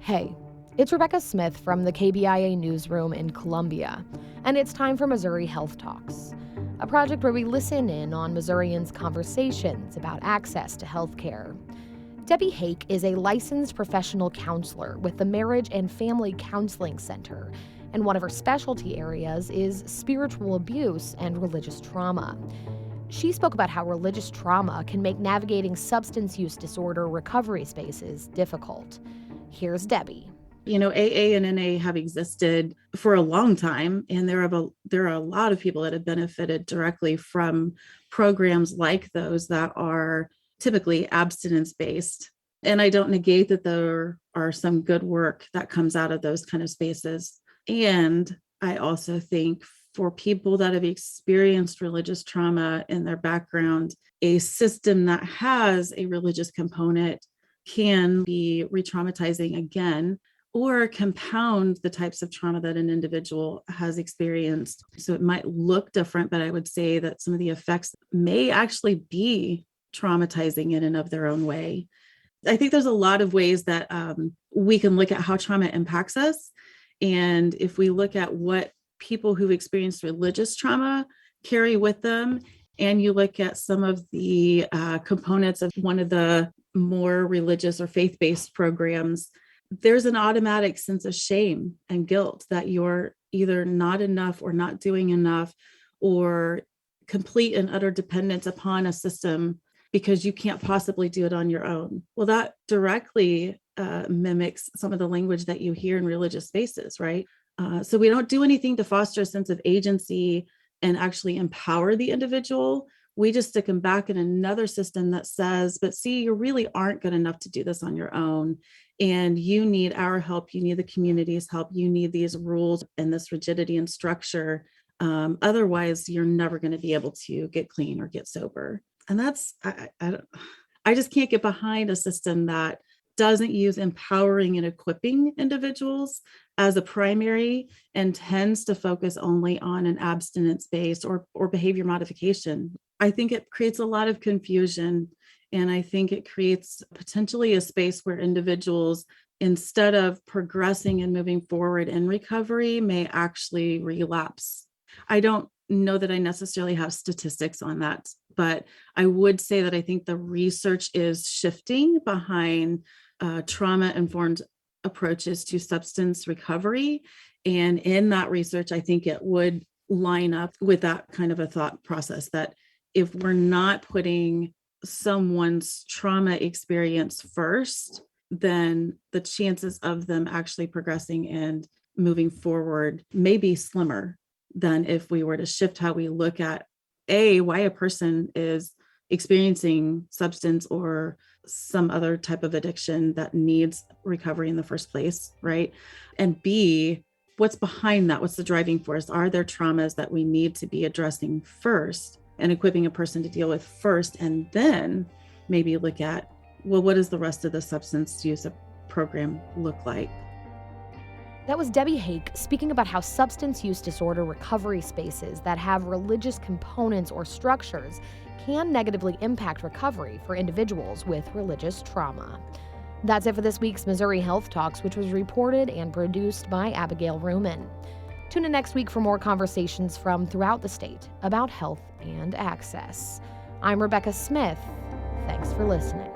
Hey, it's Rebecca Smith from the KBIA newsroom in Columbia, and it's time for Missouri Health Talks, a project where we listen in on Missourians' conversations about access to health care. Debbie Hake is a licensed professional counselor with the Marriage and Family Counseling Center, and one of her specialty areas is spiritual abuse and religious trauma. She spoke about how religious trauma can make navigating substance use disorder recovery spaces difficult. Here's Debbie. AA and NA have existed for a long time, and there are a lot of people that have benefited directly from programs like those that are typically abstinence-based. And I don't negate that there are some good work that comes out of those kind of spaces. And I also think for people that have experienced religious trauma in their background, a system that has a religious component can be re-traumatizing again or compound the types of trauma that an individual has experienced. So it might look different, but I would say that some of the effects may actually be traumatizing in and of their own way. I think there's a lot of ways that we can look at how trauma impacts us. And if we look at what people who've experienced religious trauma carry with them, and you look at some of the components of one of the more religious or faith-based programs, there's an automatic sense of shame and guilt that you're either not enough or not doing enough or complete and utter dependence upon a system because you can't possibly do it on your own. Well, that directly mimics some of the language that you hear in religious spaces, right? So we don't do anything to foster a sense of agency and actually empower the individual. We just stick them back in another system that says, but see, you really aren't good enough to do this on your own. And you need our help. You need the community's help. You need these rules and this rigidity and structure. Otherwise, you're never going to be able to get clean or get sober. And that's, I just can't get behind a system that doesn't use empowering and equipping individuals as a primary and tends to focus only on an abstinence-based or behavior modification. I think it creates a lot of confusion, and I think it creates potentially a space where individuals, instead of progressing and moving forward in recovery, may actually relapse. I don't know that I necessarily have statistics on that, but I would say that I think the research is shifting behind trauma-informed approaches to substance recovery. And in that research, I think it would line up with that kind of a thought process that if we're not putting someone's trauma experience first, then the chances of them actually progressing and moving forward may be slimmer than if we were to shift how we look at why a person is experiencing substance or some other type of addiction that needs recovery in the first place, right? And B, what's behind that? What's the driving force? Are there traumas that we need to be addressing first and equipping a person to deal with first, and then maybe look at, well, what does the rest of the substance use program look like? That was Debbie Hake speaking about how substance use disorder recovery spaces that have religious components or structures can negatively impact recovery for individuals with religious trauma. That's it for this week's Missouri Health Talks, which was reported and produced by Abigail Ruman. Tune in next week for more conversations from throughout the state about health and access. I'm Rebecca Smith. Thanks for listening.